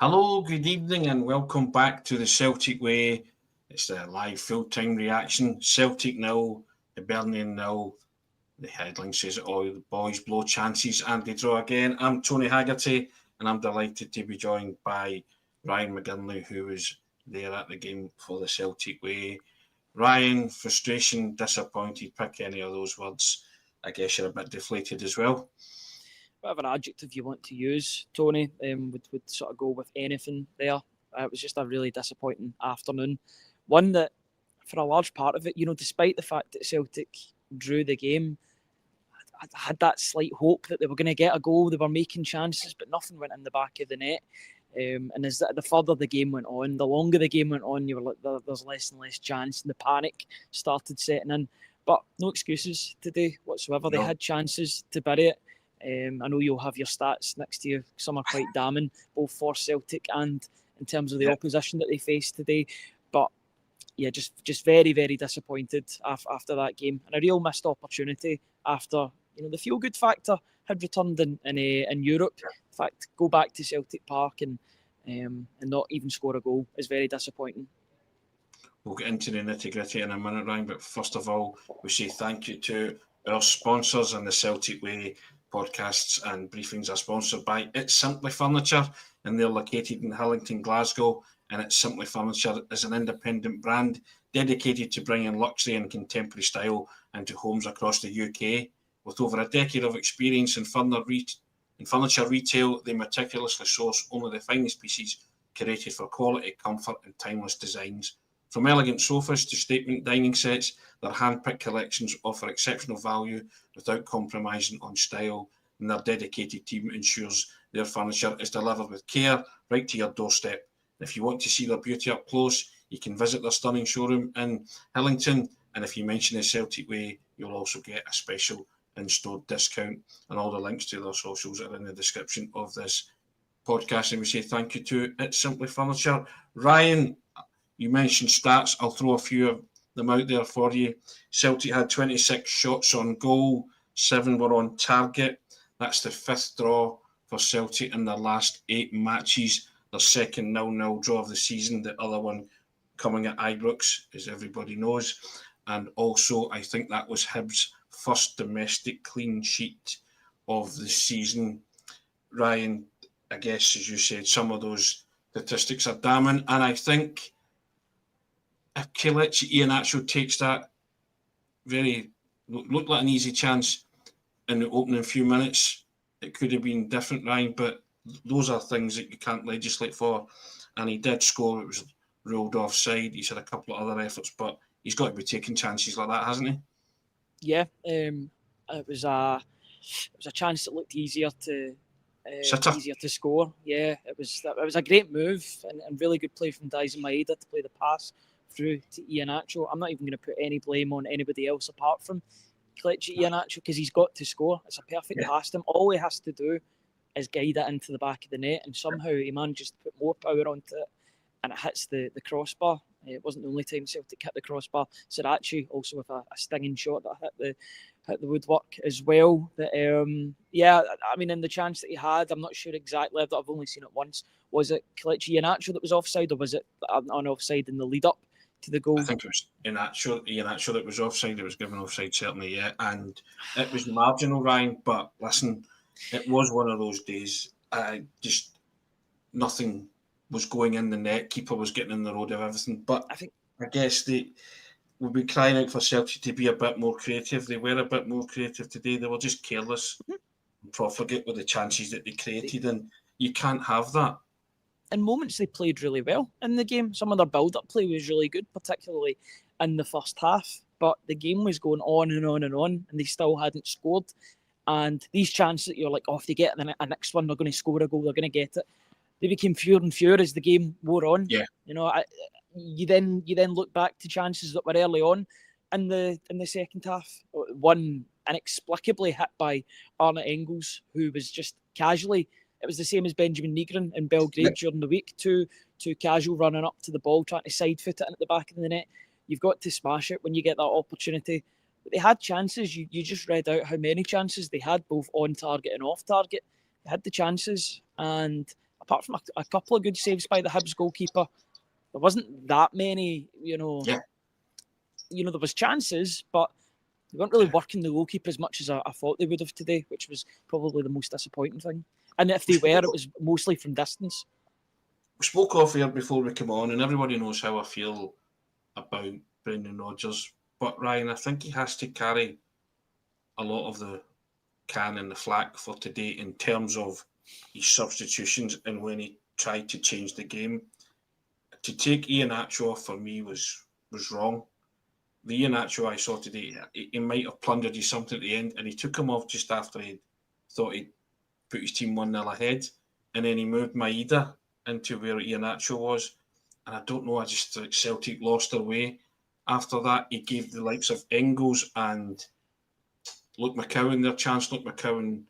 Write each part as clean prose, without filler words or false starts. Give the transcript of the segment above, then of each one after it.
Hello, good evening, and welcome back to the Celtic Way. It's the live full-time reaction. Celtic 0, Hibernian 0. The headline says it all. The boys blow chances and they draw again. I'm Tony Haggerty, and I'm delighted to be joined by Ryan McGinley, who was there at the game for the Celtic Way. Ryan, frustration, disappointed, pick any of those words. I guess you're a bit deflated as well. Whatever adjective you want to use, Tony, would sort of go with anything there. It was just a really disappointing afternoon. One that, for a large part of it, despite the fact that Celtic drew the game, I had that slight hope that they were going to get a goal. They were making chances, but nothing went in the back of the net. And as the further the game went on, the longer the game went on, you were like, there's less and less chance, and the panic started setting in. But no excuses today whatsoever. They had chances to bury it. I know you'll have your stats next to you. Some are quite damning, both for Celtic and in terms of the opposition that they faced today. But yeah, just very, very disappointed after that game, and a real missed opportunity after the feel good factor had returned in Europe. In fact, go back to Celtic Park and not even score a goal is very disappointing. We'll get into the nitty-gritty in a minute, Ryan, but first of all, we say thank you to our sponsors, and the Celtic Way podcasts and briefings are sponsored by It's Simply Furniture, and they're located in Hillington, Glasgow. And It's Simply Furniture is an independent brand dedicated to bringing luxury and contemporary style into homes across the UK. With over a decade of experience in furniture retail, they meticulously source only the finest pieces curated for quality, comfort and timeless designs. From elegant sofas to statement dining sets, their hand-picked collections offer exceptional value without compromising on style, and their dedicated team ensures their furniture is delivered with care right to your doorstep. If you want to see their beauty up close, you can visit their stunning showroom in Hillington, and if you mention the Celtic Way, you'll also get a special in-store discount, and all the links to their socials are in the description of this podcast. And we say thank you to It's Simply Furniture. Ryan, you mentioned stats. I'll throw a few of them out there for you. Celtic had 26 shots on goal, 7 were on target. That's the 5th draw for Celtic in their last 8 matches. Their second 0-0 draw of the season, the other one coming at Ibrox, as everybody knows. And also, I think that was Hibs' first domestic clean sheet of the season. Ryan, I guess, as you said, some of those statistics are damning. And I think if Kelechi Iheanacho takes that looked like an easy chance in the opening few minutes, it could have been different, Ryan, but those are things that you can't legislate for. And he did score. It was ruled offside. He's had a couple of other efforts, but he's got to be taking chances like that, hasn't he? Yeah, it was a chance that looked easier to score. Yeah, it was a great move and really good play from Daizen Maeda to play the pass through to Iheanacho. I'm not even going to put any blame on anybody else apart from Kelechi Iheanacho because he's got to score. It's a perfect pass to him. All he has to do is guide it into the back of the net, and somehow he manages to put more power onto it, and it hits the crossbar. It wasn't the only time Celtic hit the crossbar. Sirachi also with a stinging shot that hit the woodwork as well. But in the chance that he had, I'm not sure exactly. I've only seen it once. Was it Kelechi Iheanacho that was offside, or was it an offside in the lead up to the goal? I think it was Iheanacho that was offside. It was given offside, certainly, yeah. And it was marginal, Ryan. But listen, it was one of those days. Just nothing was going in the net. Keeper was getting in the road of everything. But I guess they would be crying out for Celtic to be a bit more creative. They were a bit more creative today. They were just careless and profligate with the chances that they created, and you can't have that. In moments, they played really well in the game. Some of their build-up play was really good, particularly in the first half. But the game was going on and on and on, and they still hadn't scored. And these chances that you're like, if they get the next one, they're going to score a goal, they're going to get it. They became fewer and fewer as the game wore on. Yeah. You then look back to chances that were early on in the second half. One inexplicably hit by Arne Engels, who was just casually. It was the same as Benjamin Nygren in Belgrade during the week. Two casual running up to the ball, trying to side foot it at the back of the net. You've got to smash it when you get that opportunity. But they had chances. You just read out how many chances they had, both on target and off target. They had the chances, and apart from a couple of good saves by the Hibs goalkeeper, there wasn't that many, Yeah. There was chances, but they weren't really working the goalkeeper as much as I thought they would have today, which was probably the most disappointing thing. And if they were, it was mostly from distance. We spoke off here before we come on, and everybody knows how I feel about Brendan Rodgers. But Ryan, I think he has to carry a lot of the can and the flack for today in terms of his substitutions and when he tried to change the game. To take Iheanacho off for me was wrong. The Iheanacho I saw today, he might have plundered you something at the end, and he took him off just after he thought he'd put his team 1-0 ahead, and then he moved Maeda into where Iheanacho was, and I don't know, I just thought Celtic lost their way. After that, he gave the likes of Engels and Luke McCowan their chance. Luke McCowan,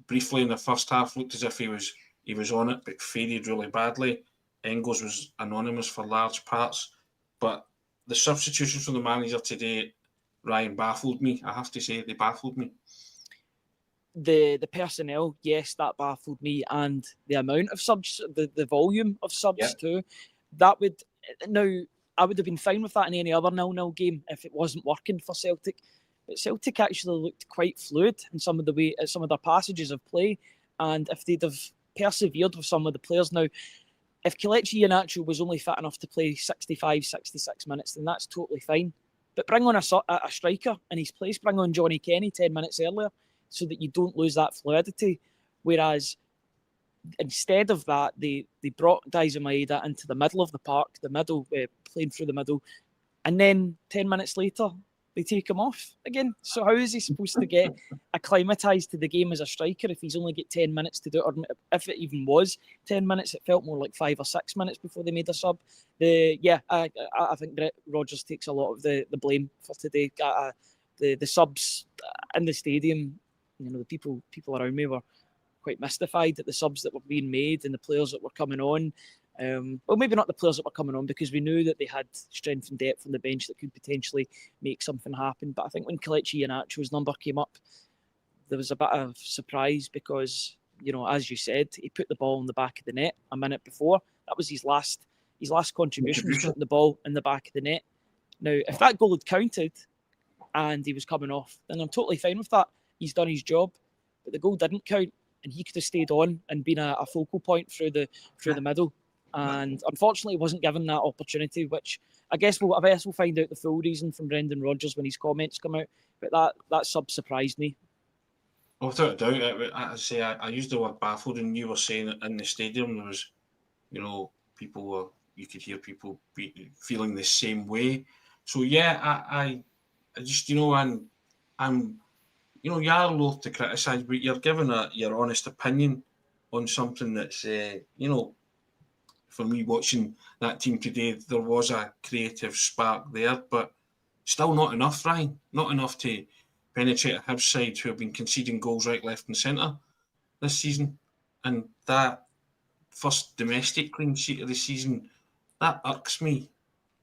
briefly in the first half looked as if he was on it, but faded really badly. Engels was anonymous for large parts, but the substitutions from the manager today, Ryan, baffled me. I have to say, they baffled me. The personnel, yes, that baffled me, and the amount of subs, the volume of subs too. I would have been fine with that in any other 0-0 game if it wasn't working for Celtic. But Celtic actually looked quite fluid in some of their passages of play, and if they'd have persevered with some of the players now. If Kelechi Iheanacho was only fit enough to play 65, 66 minutes, then that's totally fine. But bring on a striker in his place, bring on Johnny Kenny 10 minutes earlier so that you don't lose that fluidity. Whereas instead of that, they brought Daizen Maeda into the middle of the park, playing through the middle, and then 10 minutes later, they take him off again. So how is he supposed to get acclimatised to the game as a striker if he's only got 10 minutes to do it? Or if it even was 10 minutes, it felt more like 5 or 6 minutes before they made a sub. I think Rodgers takes a lot of the blame for today. The subs in the stadium, the people around me were quite mystified at the subs that were being made and the players that were coming on. Well, maybe not the players that were coming on, because we knew that they had strength and depth on the bench that could potentially make something happen. But I think when Kelechi Iheanacho's number came up, there was a bit of surprise because, as you said, he put the ball in the back of the net a minute before. That was his last contribution, was putting the ball in the back of the net. Now, if that goal had counted and he was coming off, then I'm totally fine with that. He's done his job. But the goal didn't count, and he could have stayed on and been a focal point through the middle. And unfortunately, he wasn't given that opportunity, which I guess we'll find out the full reason from Brendan Rodgers when his comments come out. But that sub surprised me. Oh, without a doubt, I used the word baffled, and you were saying it in the stadium. There was, you could hear people feeling the same way. So yeah, I just, and I'm, you are loath to criticise, but you're giving your honest opinion on something that's, for me watching that team today, there was a creative spark there, but still not enough, Ryan. Not enough to penetrate a Hibs side who have been conceding goals right, left and centre this season. And that first domestic clean sheet of the season, that irks me,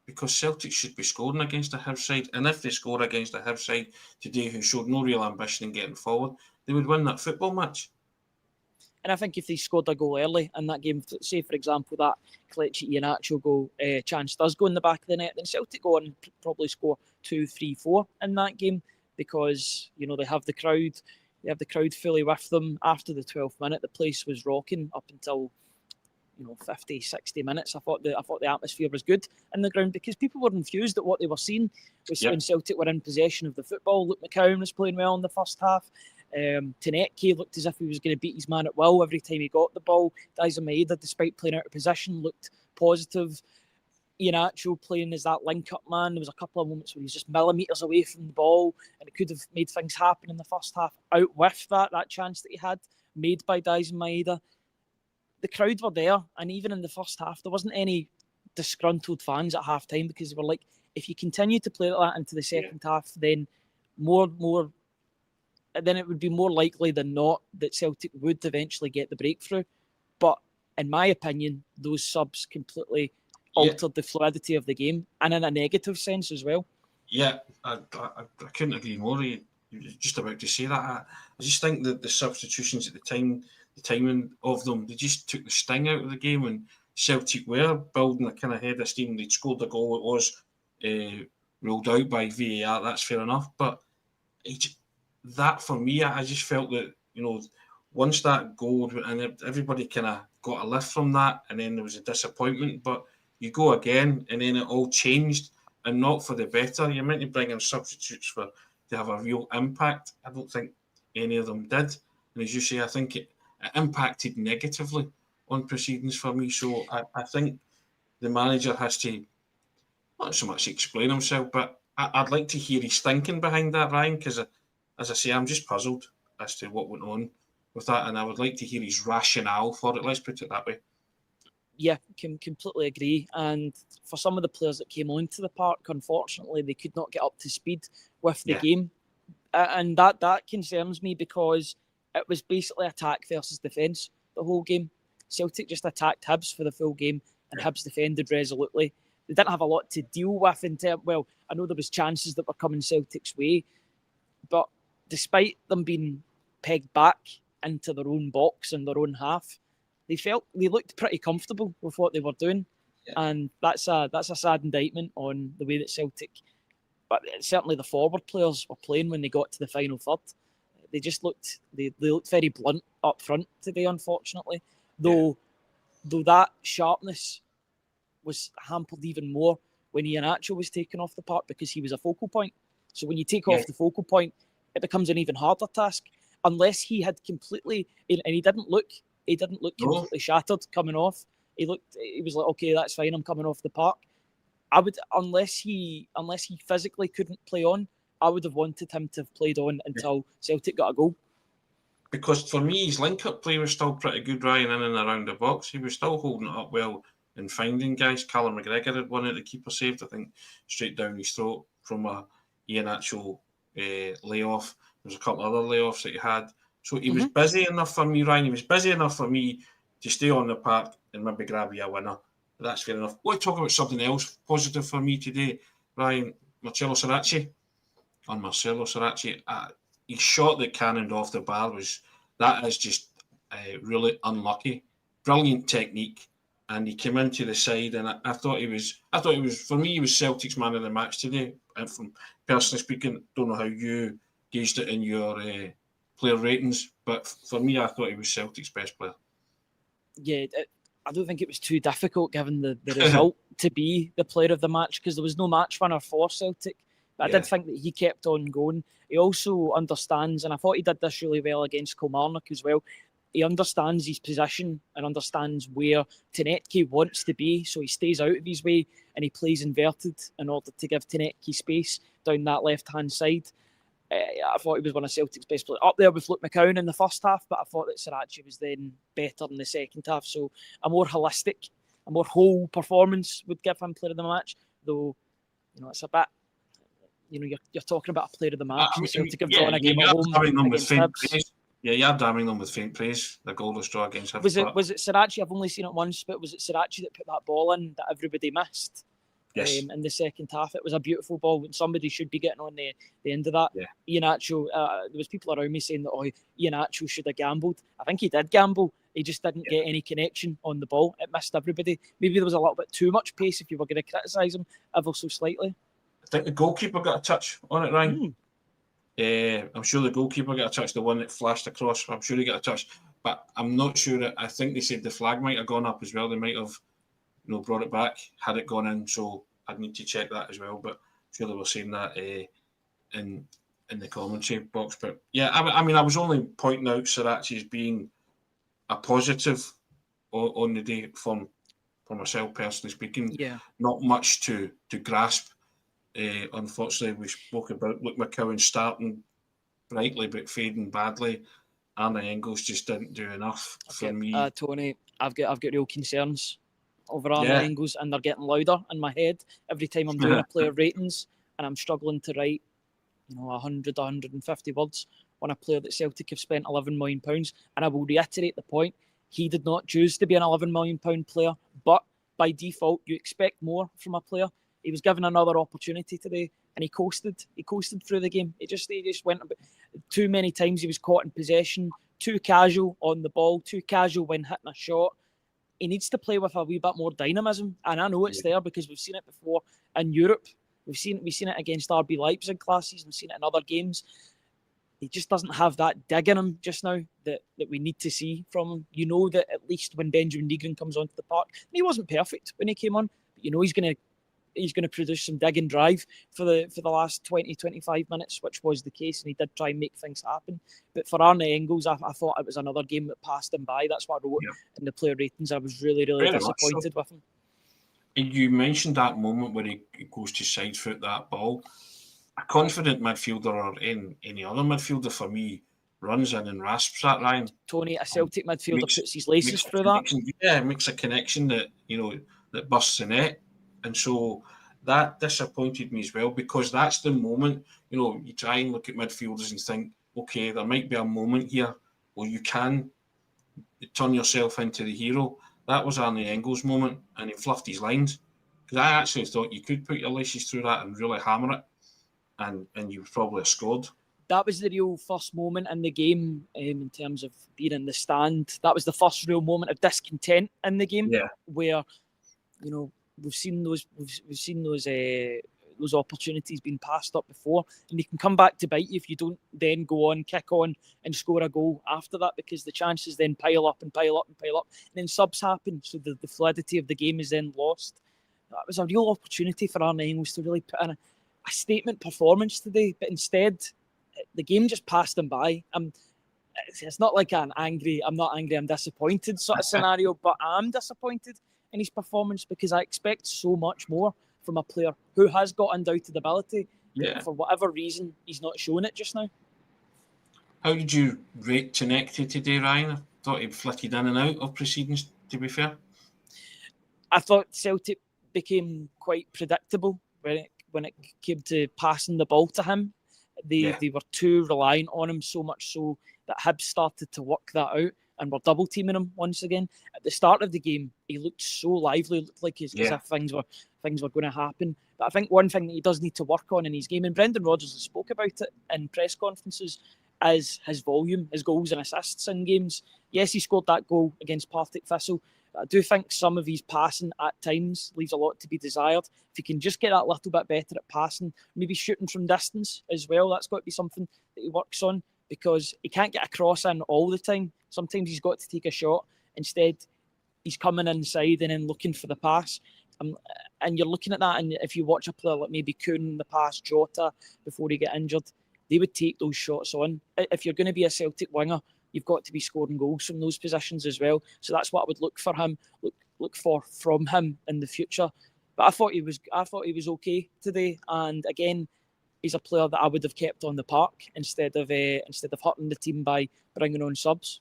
because Celtic should be scoring against a Hibs side. And if they score against a Hibs side today who showed no real ambition in getting forward, they would win that football match. And I think if they scored a goal early in that game, say, for example, that Kelechi Iheanacho goal chance does go in the back of the net, then Celtic go on and probably score 2, 3, 4 in that game, because, they have the crowd. They have the crowd fully with them. After the 12th minute, the place was rocking up until 50, 60 minutes. I thought the atmosphere was good in the ground because people were infused at what they were seeing. When Celtic were in possession of the football, Luke McCowan was playing well in the first half. Taneke looked as if he was going to beat his man at will every time he got the ball. Daizen Maeda, despite playing out of position, looked positive. Iheanacho playing as that link-up man. There was a couple of moments where he was just millimetres away from the ball, and it could have made things happen in the first half. Out with that chance that he had made by Daizen Maeda. The crowd were there, and even in the first half, there wasn't any disgruntled fans at half-time, because they were like, if you continue to play like that into the second half, then then it would be more likely than not that Celtic would eventually get the breakthrough. But in my opinion, those subs completely altered the fluidity of the game, and in a negative sense as well. Yeah, I couldn't agree more. You were just about to say that. I just think that the substitutions at the time, the timing of them. They just took the sting out of the game, and Celtic were building a kind of head of steam. They'd scored the goal. It was ruled out by VAR. That's fair enough. But that, for me, I just felt that, once that goal, and everybody kind of got a lift from that, and then there was a disappointment. But you go again, and then it all changed, and not for the better. You're meant to bring in substitutes to have a real impact. I don't think any of them did. And as you say, I think it impacted negatively on proceedings for me. So I think the manager has to not so much explain himself, but I'd like to hear his thinking behind that, Ryan, because as I say, I'm just puzzled as to what went on with that, and I would like to hear his rationale for it. Let's put it that way. Yeah, can completely agree. And for some of the players that came onto the park, unfortunately, they could not get up to speed with the game. And that concerns me, because it was basically attack versus defence the whole game. Celtic just attacked Hibs for the full game, and Hibs defended resolutely. They didn't have a lot to deal with in terms. Well, I know there was chances that were coming Celtic's way, but despite them being pegged back into their own box and their own half, they looked pretty comfortable with what they were doing, and that's a sad indictment on the way that Celtic, but certainly the forward players, were playing when they got to the final third. They just looked very blunt up front today, unfortunately. Though that sharpness was hampered even more when Iheanacho was taken off the park, because he was a focal point. So when you take off the focal point, it becomes an even harder task. Unless he had completely, and he didn't look completely shattered coming off. He was like, okay, that's fine, I'm coming off the park. Unless he physically couldn't play on, I would have wanted him to have played on until Celtic got a goal. Because for me, his link-up play was still pretty good, Ryan, in and around the box. He was still holding it up well and finding guys. Callum McGregor had one at the keeper saved, I think, straight down his throat from a Iheanacho layoff. There's a couple of other layoffs that he had. So he was busy enough for me, Ryan. He was busy enough for me to stay on the park and maybe grab you a winner. But that's fair enough. We'll talk about something else positive for me today, Ryan. Marcelo Saracchi. His shot that cannoned off the bar is just really unlucky. Brilliant technique, and he came into the side, and I thought he was. For me, he was Celtic's man of the match today. And from personally speaking, don't know how you gauged it in your player ratings, but for me, I thought he was Celtic's best player. Yeah, I don't think it was too difficult given the result to be the player of the match, because there was no match winner for Celtic. But I did think that he kept on going. He also understands, and I thought he did this really well against Kilmarnock as well. He understands his position and understands where Tenetke wants to be, so he stays out of his way and he plays inverted in order to give Tenetke space down that left-hand side. I thought he was one of Celtic's best players. Up there with Luke McCowan in the first half, but I thought that Saracchi was then better in the second half. So a more holistic, a more whole performance would give him player of the match, though, it's a bit, you're talking about a player of the match. Celtic have drawn a game at home against Hibs. You're damning them with faint praise. The goalless draw against Hibs. Was it Saracchi? I've only seen it once, but was it Saracchi that put that ball in that everybody missed? Yes. In the second half, it was a beautiful ball, and somebody should be getting on the end of that. Iheanacho, there was people around me saying that Iheanacho should have gambled. I think he did gamble. He just didn't get any connection on the ball. It missed everybody. Maybe there was a little bit too much pace if you were going to criticise him ever so slightly. I think the goalkeeper got a touch on it, Ryan. I'm sure the goalkeeper got a touch, the one that flashed across. I'm sure he got a touch, but I'm not sure. I think they said the flag might have gone up as well. They might have brought it back had it gone in, so I'd need to check that as well, but I'm sure they were saying that in the commentary box. But yeah, I mean, I was only pointing out Saracchi as being a positive on the day for myself, personally speaking. Not much to grasp. Unfortunately, we spoke about Luke McCowan starting brightly but fading badly. Arne Engels just didn't do enough for me. Tony, I've got real concerns over Arne Engels, and they're getting louder in my head every time I'm doing a player ratings, and I'm struggling to write 100, 150 words on a player that Celtic have spent £11 million. And I will reiterate the point, he did not choose to be an £11 million player, but by default, you expect more from a player. He was given another opportunity today, and he coasted. He coasted through the game. He just went a bit too many times. He was caught in possession too casual on the ball, too casual when hitting a shot. He needs to play with a wee bit more dynamism, and I know it's there because we've seen it before in Europe. We've seen it against RB Leipzig last season. We've seen it in other games. He just doesn't have that dig in him just now that we need to see from him. You know that at least when Benjamin Negron comes onto the park, and he wasn't perfect when he came on, but you know he's going to produce some dig and drive for the last 20, 25 minutes, which was the case, and he did try and make things happen. But for Arne Engels, I thought it was another game that passed him by. That's what I wrote in the player ratings. I was really, really Very disappointed with him. You mentioned that moment where he goes to side foot that ball. A confident midfielder or any other midfielder for me runs in and rasps that, Ryan. Tony, a Celtic midfielder puts his laces through that. Yeah, it makes a connection that that busts the net, and so that disappointed me as well, because that's the moment. You try and look at midfielders and think, okay, there might be a moment here where you can turn yourself into the hero. That was Arne Engels' moment, and he fluffed his lines, because I actually thought you could put your laces through that and really hammer it, and you would probably have scored. That was the real first moment in the game in terms of being in the stand. That was the first real moment of discontent in the game, where we've seen those opportunities being passed up before, and they can come back to bite you if you don't then go on, kick on, and score a goal after that, because the chances then pile up and pile up and pile up, and then subs happen, so the fluidity of the game is then lost. That was a real opportunity for Arne Engels to really put in a statement performance today, but instead the game just passed him by. It's not like I'm not angry, I'm disappointed sort of scenario, but I'm disappointed in his performance, because I expect so much more from a player who has got undoubted ability. For whatever reason, he's not showing it just now. How did you rate Connected today, Ryan? I thought he flitted in and out of proceedings, to be fair. I thought Celtic became quite predictable when it came to passing the ball to him. They were too reliant on him, so much so that Hibs started to work that out and were double teaming him once again. At the start of the game, he looked so lively, looked like as if things were going to happen. But I think one thing that he does need to work on in his game, and Brendan Rodgers has spoke about it in press conferences, is his volume, his goals and assists in games. Yes, he scored that goal against Partick Thistle. I do think some of his passing at times leaves a lot to be desired. If he can just get that little bit better at passing, maybe shooting from distance as well, that's got to be something that he works on, because he can't get a cross in all the time. Sometimes he's got to take a shot. Instead, he's coming inside and then looking for the pass. And you're looking at that, and if you watch a player like maybe Kuhn, the pass, Jota, before he get injured, they would take those shots on. If you're going to be a Celtic winger, you've got to be scoring goals from those positions as well. So that's what I would look for him, look for from him in the future. But I thought he was okay today. And again, he's a player that I would have kept on the park instead of hurting the team by bringing on subs.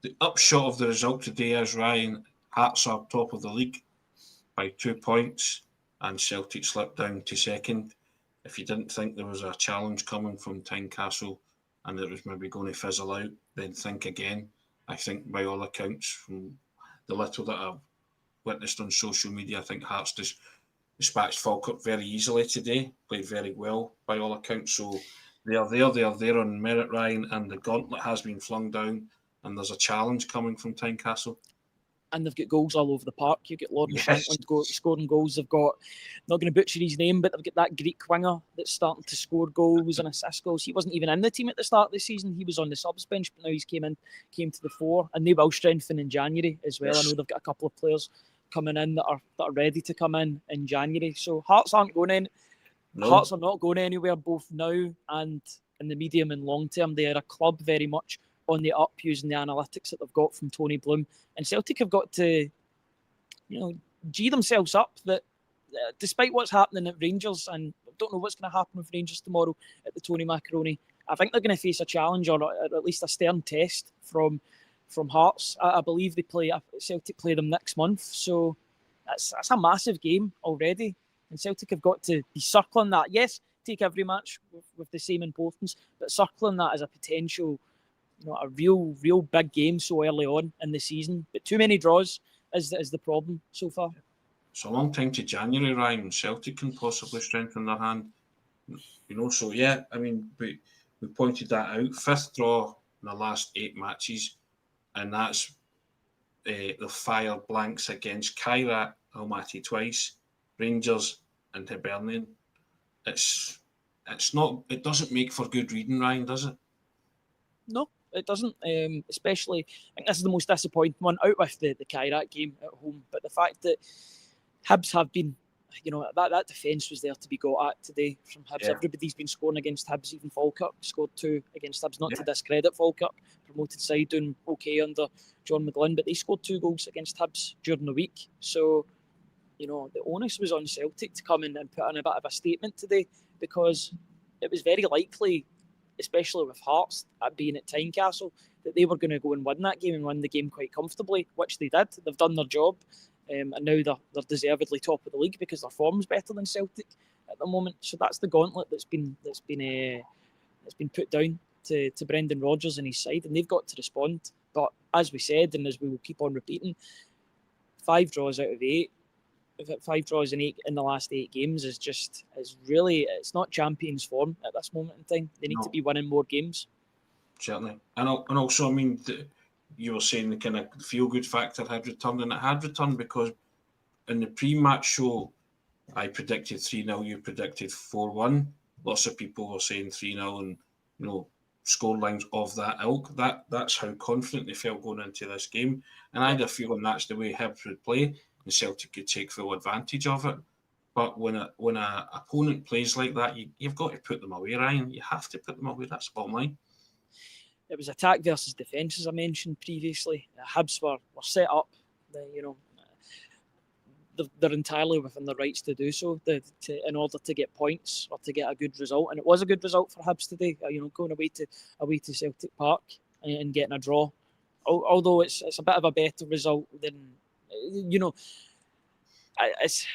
The upshot of the result today is, Ryan, Hearts are top of the league by 2 points, and Celtic slipped down to second. If you didn't think there was a challenge coming from Tynecastle and it was maybe going to fizzle out, then think again. I think by all accounts, from the little that I've witnessed on social media, I think Hearts just dispatched Falkirk very easily today, played very well by all accounts. So they are there on merit, Ryan, and the gauntlet has been flung down, and there's a challenge coming from Tynecastle. And they've got goals all over the park. You've got Lauren Shankland scoring goals. They've got, not going to butcher his name, but they've got that Greek winger that's starting to score goals and assist goals. He wasn't even in the team at the start of the season. He was on the subs bench, but now he's came to the fore, and they will strengthen in January as well. I know they've got a couple of players coming in that are ready to come in January. So Hearts aren't going in. No. Hearts are not going anywhere, both now and in the medium and long term. They are a club very much on the up, using the analytics that they've got from Tony Bloom. And Celtic have got to, G themselves up that despite what's happening at Rangers, and I don't know what's going to happen with Rangers tomorrow at the Tony Macaroni, I think they're going to face a challenge, or at least a stern test from Hearts. I believe Celtic play them next month, so that's a massive game already. And Celtic have got to be circling that. Yes, take every match with the same importance, but circling that as a potential, a real big game so early on in the season. But too many draws is the problem so far. It's a long time to January, Ryan, when Celtic can possibly strengthen their hand. So yeah, I mean, we pointed that out. 5th draw in the last 8 matches, and that's the fire blanks against Kairat Almaty twice, Rangers and Hibernian. It's not. It doesn't make for good reading, Ryan, does it? No, it doesn't. Especially, I think this is the most disappointing one out with the Kairat game at home. But the fact that Hibs have been, that defence was there to be got at today from Hibs. Yeah. Everybody's been scoring against Hibs. Even Falkirk scored 2 against Hibs. Not to discredit Falkirk, promoted side doing okay under John McGlynn, but they scored 2 goals against Hibs during the week. So, the onus was on Celtic to come in and put in a bit of a statement today, because it was very likely, especially with Hearts being at Tynecastle, that they were going to go and win that game and win the game quite comfortably, which they did. They've done their job, and now they're deservedly top of the league because their form's better than Celtic at the moment. So that's the gauntlet that's been put down to Brendan Rodgers and his side, and they've got to respond. But as we said, and as we will keep on repeating, 5 draws out of 8. 5 draws in the last 8 games is really, it's not champions form at this moment in time. They need to be winning more games. Certainly, and also, I mean, you were saying the kind of feel good factor had returned, and it had returned because in the pre-match show, I predicted 3-0. You predicted 4-1. Lots of people were saying 3-0, and score lines of that ilk. That's how confident they felt going into this game, and I had a feeling that's the way Hibs would play. And Celtic could take full advantage of it. But when an opponent plays like that, you've got to put them away, Ryan. You have to put them away. That's the bottom line. It was attack versus defence, as I mentioned previously. Hibs were set up. They're entirely within their rights to do so, in order to get points or to get a good result. And it was a good result for Hibs today. Going away to Celtic Park and getting a draw. Although it's a bit of a better result than. It's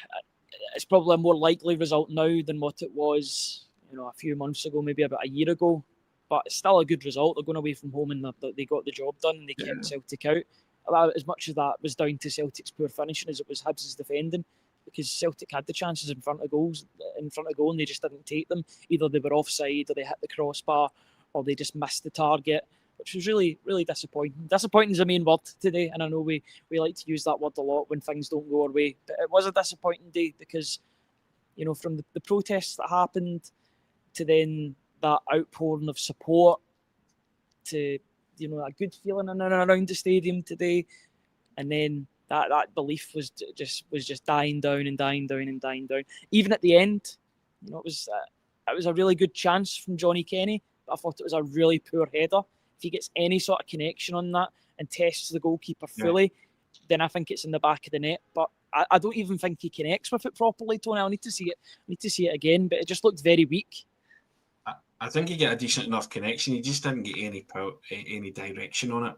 probably a more likely result now than what it was, a few months ago, maybe about a year ago. But it's still a good result. They're going away from home and they got the job done and they kept Celtic out. As much as that was down to Celtic's poor finishing as it was Hibs' defending, because Celtic had the chances in front of goal and they just didn't take them. Either they were offside or they hit the crossbar or they just missed the target, which was really, really disappointing. Disappointing is the main word today, and I know we like to use that word a lot when things don't go our way. But it was a disappointing day because, from the protests that happened to then that outpouring of support to, a good feeling in and around the stadium today, and then that belief was just dying down and dying down and dying down. Even at the end, it was a really good chance from Johnny Kenny, but I thought it was a really poor header. If he gets any sort of connection on that and tests the goalkeeper fully, then I think it's in the back of the net. But I don't even think he connects with it properly, Tony. I'll need to see it again, but it just looked very weak. I think he got a decent enough connection. He just didn't get any direction on it.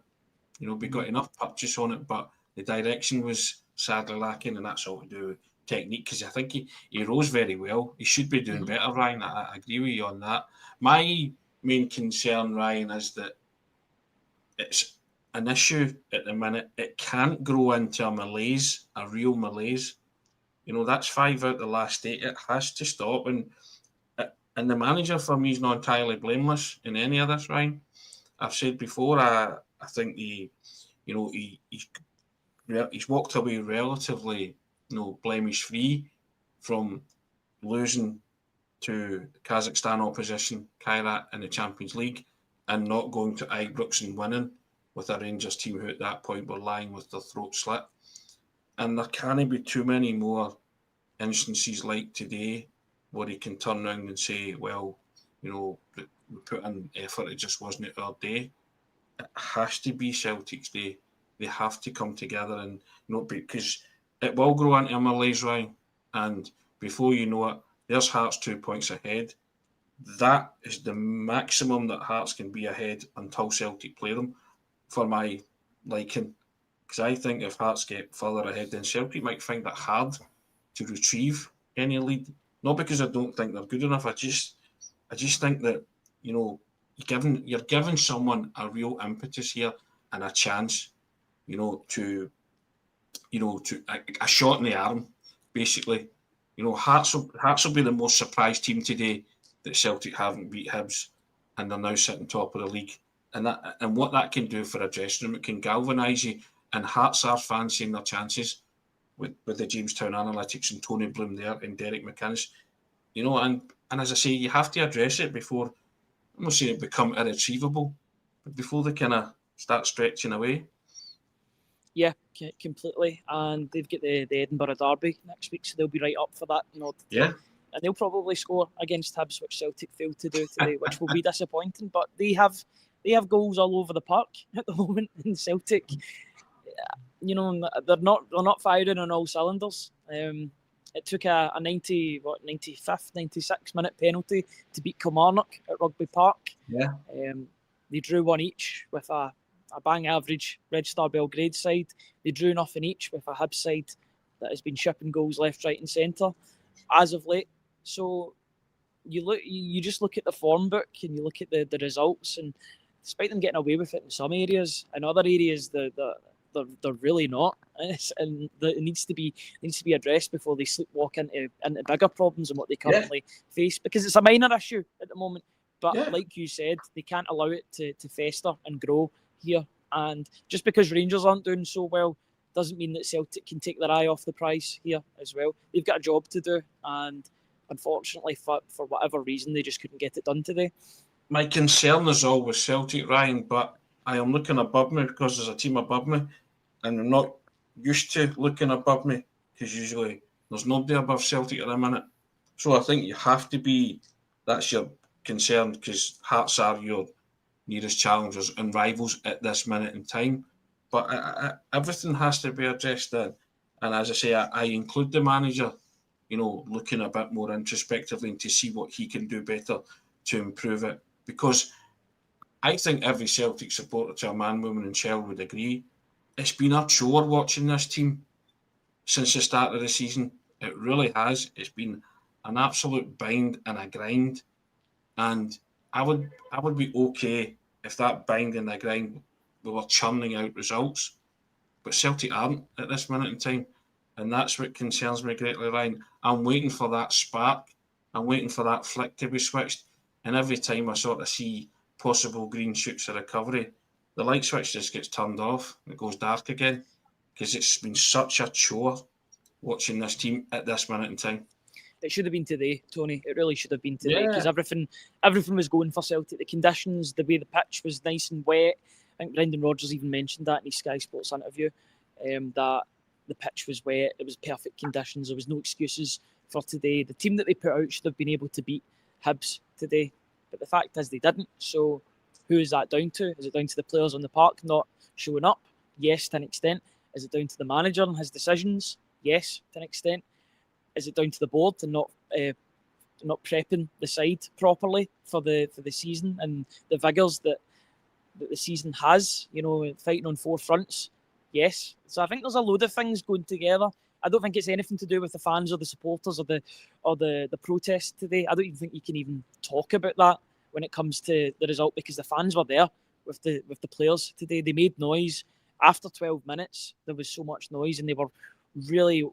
We got enough purchase on it, but the direction was sadly lacking, and that's all to do with technique, because I think he rose very well. He should be doing better, Ryan. I agree with you on that. My main concern, Ryan, is that it's an issue at the minute. It can't grow into a malaise, a real malaise. That's 5 out of the last 8. It has to stop. And the manager, for me, is not entirely blameless in any of this, Ryan. I've said before, I think he's walked away relatively, blemish-free from losing to Kazakhstan opposition, Kairat, in the Champions League, and not going to Ibrox and winning with a Rangers team who at that point were lying with their throat slit. And there can't be too many more instances like today where he can turn around and say, well, we put in effort, it just wasn't our day. It has to be Celtic's day. They have to come together, and because it will grow into a malaise, Ryan, and before you know it, there's Hearts 2 points ahead. That is the maximum that Hearts can be ahead until Celtic play them, for my liking. Because I think if Hearts get further ahead, then Celtic might find it hard to retrieve any lead. Not because I don't think they're good enough. I just think that you're giving someone a real impetus here and a chance, to a shot in the arm, basically. Hearts will be the most surprised team today that Celtic haven't beat Hibs, and they're now sitting top of the league. and what that can do for a dressing room, it can galvanise you. And Hearts are fans seeing their chances with the Jamestown Analytics and Tony Bloom there and Derek McInnes. And as I say, you have to address it before, I'm not saying it become irretrievable, but before they kind of start stretching away. Yeah, completely. And they've got the Edinburgh Derby next week, so they'll be right up for that. And they'll probably score against Hibs, which Celtic failed to do today, which will be disappointing. But they have goals all over the park at the moment in Celtic. They're not firing on all cylinders. It took a 95th, 96th minute penalty to beat Kilmarnock at Rugby Park. Yeah. They drew one each with a bang average Red Star Belgrade side. They drew nothing each with a Hibs side that has been shipping goals left, right and centre as of late. So you just look at the form book and you look at the results, and despite them getting away with it in some areas, in other areas they're really not, and it needs to be addressed before they sleepwalk into bigger problems than what they currently face, because it's a minor issue at the moment. But like you said, they can't allow it to fester and grow here. And just because Rangers aren't doing so well doesn't mean that Celtic can take their eye off the prize here as well. They've got a job to do, and unfortunately, for whatever reason, they just couldn't get it done today. My concern is always Celtic, Ryan, but I am looking above me because there's a team above me, and I'm not used to looking above me because usually there's nobody above Celtic at the minute. So I think you have to be, that's your concern, because Hearts are your nearest challengers and rivals at this minute in time. But everything has to be addressed then. And as I say, I include the manager, looking a bit more introspectively and to see what he can do better to improve it. Because I think every Celtic supporter to a man, woman and child would agree, it's been a chore watching this team since the start of the season. It really has. It's been an absolute bind and a grind. And I would be okay if that bind and the grind, we were churning out results. But Celtic aren't at this minute in time. And that's what concerns me greatly, Ryan. I'm waiting for that spark. I'm waiting for that flick to be switched. And every time I sort of see possible green shoots of recovery, the light switch just gets turned off. It goes dark again. Because it's been such a chore watching this team at this minute in time. It should have been today, Tony. It really should have been today, because everything was going for Celtic. The conditions, the way the pitch was nice and wet. I think Brendan Rodgers even mentioned that in his Sky Sports interview, that the pitch was wet. It was perfect conditions. There was no excuses for today. The team that they put out should have been able to beat Hibs today. But the fact is they didn't. So who is that down to? Is it down to the players on the park not showing up? Yes, to an extent. Is it down to the manager and his decisions? Yes, to an extent. Is it down to the board and not prepping the side properly for the season and the vigours that the season has? Fighting on four fronts. Yes. So I think there's a load of things going together. I don't think it's anything to do with the fans or the supporters or the protest today. I don't even think you can even talk about that when it comes to the result, because the fans were there with the players today. They made noise. After 12 minutes, there was so much noise, and they were really.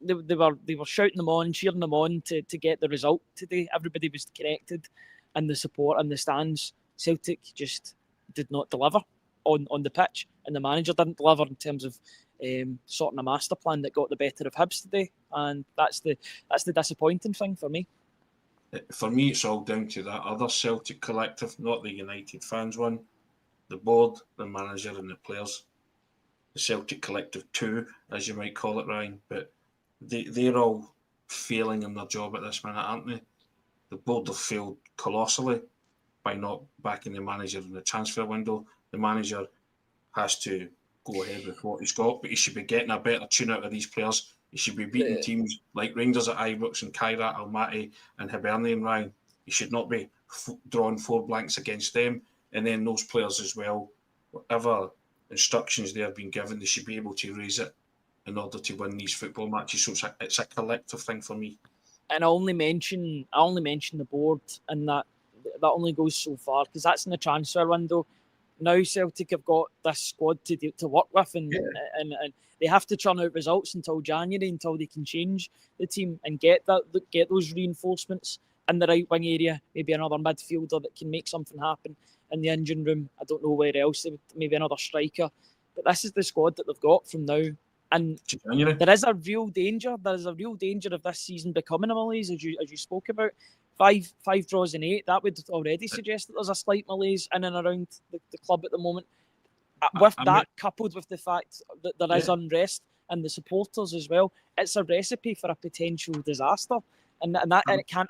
They were shouting them on, cheering them on to get the result today. Everybody was connected, and the support and the stands. Celtic just did not deliver on the pitch, and the manager didn't deliver in terms of sorting a master plan that got the better of Hibs today, and that's the disappointing thing for me. For me, it's all down to that other Celtic collective, not the United fans one. The board, the manager, and the players. The Celtic collective too, as you might call it, Ryan, but they're all failing in their job at this minute, aren't they? The board have failed colossally by not backing the manager in the transfer window. The manager has to go ahead with what he's got, but he should be getting a better tune out of these players. He should be beating teams like Rangers at Ibrox and Kairat, Almaty and Hibernian, Ryan. He should not be drawing 4 blanks against them. And then those players as well, whatever instructions they have been given, they should be able to raise it in order to win these football matches. So it's a collective thing for me. And I only mention the board, and that only goes so far, because that's in the transfer window. Now Celtic have got this squad to work with, and they have to churn out results until January, until they can change the team and get those reinforcements in the right wing area, maybe another midfielder that can make something happen in the engine room. I don't know where else, maybe another striker. But this is the squad that they've got from now. And January. there is a real danger. There is a real danger of this season becoming a malaise, as you spoke about. Five draws in 8, that would already suggest that there's a slight malaise in and around the club at the moment. With that, coupled with the fact that there is unrest and the supporters as well, it's a recipe for a potential disaster. And it can't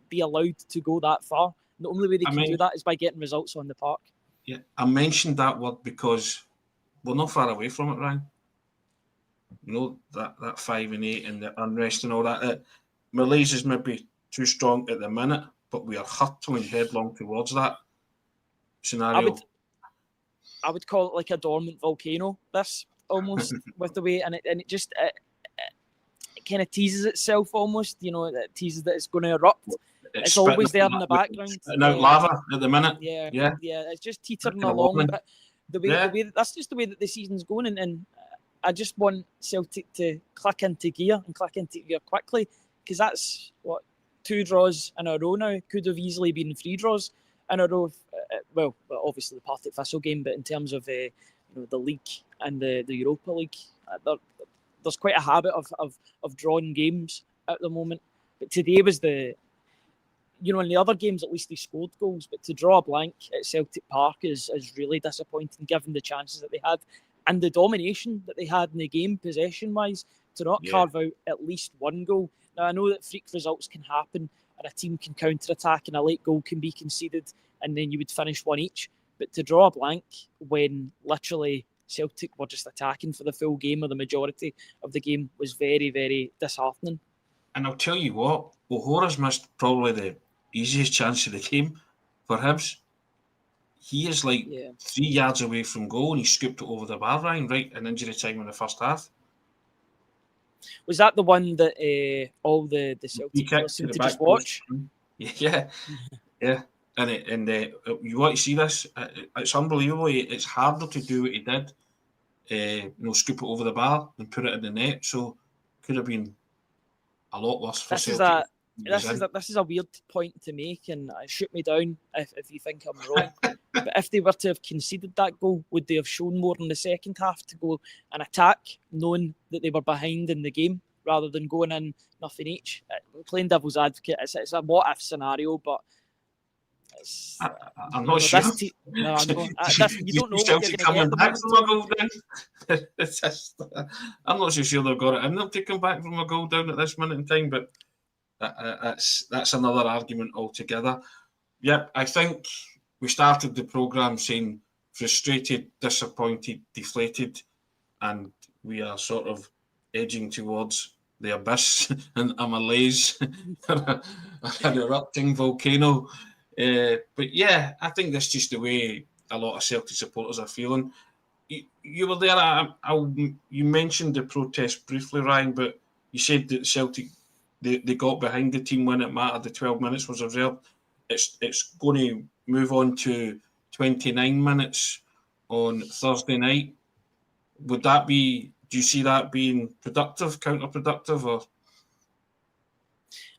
be allowed to go that far. The only way they can do that is by getting results on the park. Yeah, I mentioned that word because we're not far away from it, Ryan. You know, that 5 and 8 and the unrest and all that. Malaise is maybe too strong at the minute, but we are hurtling headlong towards that scenario. I would call it like a dormant volcano, this, almost, with the way, and it just kind of teases itself almost, you know, it teases that it's going to erupt. It's always there in the background. Out lava at the minute. Yeah, it's just teetering along. But the way that's just the way that the season's going, and I just want Celtic to click into gear quickly, because that's what 2 draws in a row now. Could have easily been 3 draws in a row. Well, obviously the Partick Thistle game, but in terms of the league and the Europa League, there's quite a habit of drawing games at the moment. But today was in the other games at least they scored goals, but to draw a blank at Celtic Park is really disappointing given the chances that they had and the domination that they had in the game possession-wise, to not carve out at least 1 goal. Now, I know that freak results can happen and a team can counter-attack and a late goal can be conceded and then you would finish 1 each. But to draw a blank when literally Celtic were just attacking for the full game or the majority of the game was very, very disheartening. And I'll tell you what, O'Hara's missed probably the easiest chance of the game for Hibs. He is 3 yards away from goal and he scooped it over the bar, Ryan, right in injury time in the first half. Was that the one that all the Celtic players seemed to just watch? Yeah. And you want to see this? It's unbelievable. It's harder to do what he did, scoop it over the bar and put it in the net. So could have been a lot worse for Celtic. This is a weird point to make, and shoot me down if you think I'm wrong. But if they were to have conceded that goal, would they have shown more in the second half to go and attack, knowing that they were behind in the game, rather than going in nothing each? Playing devil's advocate, it's a what-if scenario, but I'm not sure. You don't know what you're going to get. I'm not so sure they've got it in them to come back from a goal down at this minute in time, but that's another argument altogether. Yep, I think we started the programme saying frustrated, disappointed, deflated, and we are sort of edging towards the abyss and a malaise, an erupting volcano. But yeah, I think that's just the way a lot of Celtic supporters are feeling. You were there. You mentioned the protest briefly, Ryan, but you said that Celtic they got behind the team when it mattered. The 12 minutes was observed. It's going to move on to 29 minutes on Thursday night. Would that be? Do you see that being productive, counterproductive, or?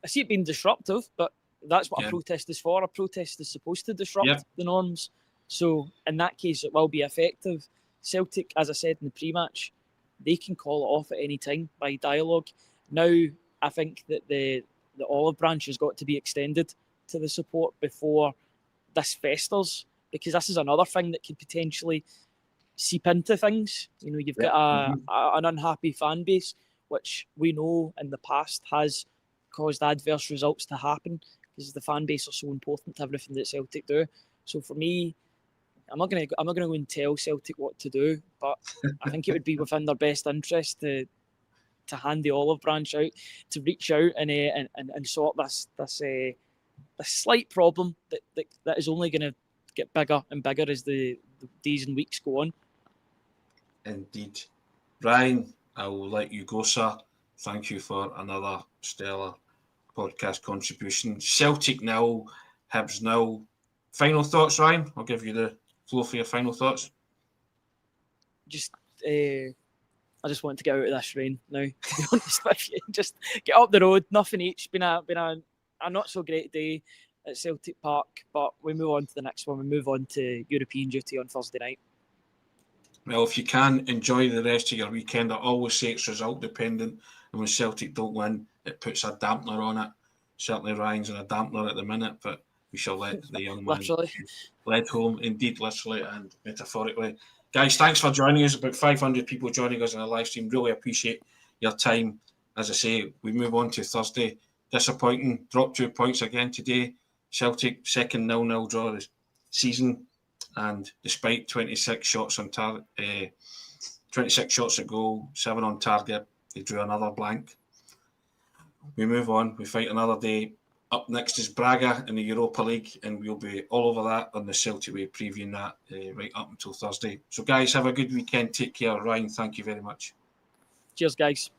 I see it being disruptive, but that's what a protest is for. A protest is supposed to disrupt the norms. So in that case, it will be effective. Celtic, as I said in the pre-match, they can call it off at any time by dialogue. Now, I think that the olive branch has got to be extended to the support before this festers, because this is another thing that could potentially seep into things. You know, you've got an unhappy fan base, which we know in the past has caused adverse results to happen, because the fan base are so important to everything that Celtic do. So for me, I'm not gonna go and tell Celtic what to do, but I think it would be within their best interest to hand the olive branch out, to reach out and sort this slight problem that is only going to get bigger and bigger as the days and weeks go on. Indeed. Ryan, I will let you go, sir. Thank you for another stellar podcast contribution. Celtic 0, Hibs 0. Final thoughts, Ryan? I'll give you the floor for your final thoughts. I just want to get out of this rain now, to be honest with you. Just get up the road, nothing each. Been a a not so great day at Celtic Park, but we move on to the next one. We move on to European duty on Thursday night. Well, if you can, enjoy the rest of your weekend. I always say it's result dependent, and when Celtic don't win, it puts a dampener on it. Certainly Ryan's in a dampener at the minute, but we shall let the young man Literally. lead home, indeed, literally and metaphorically. Guys, thanks for joining us. About 500 people joining us in the live stream. Really appreciate your time. As I say, we move on to Thursday. Disappointing, dropped 2 points again today. Celtic, second 0-0 draw this season. And despite 26 shots on 26 shots at goal, 7 on target, they drew another blank. We move on. We fight another day. Up next is Braga in the Europa League, and we'll be all over that on the Celtic Way, previewing that right up until Thursday. So, guys, have a good weekend. Take care. Ryan, thank you very much. Cheers, guys.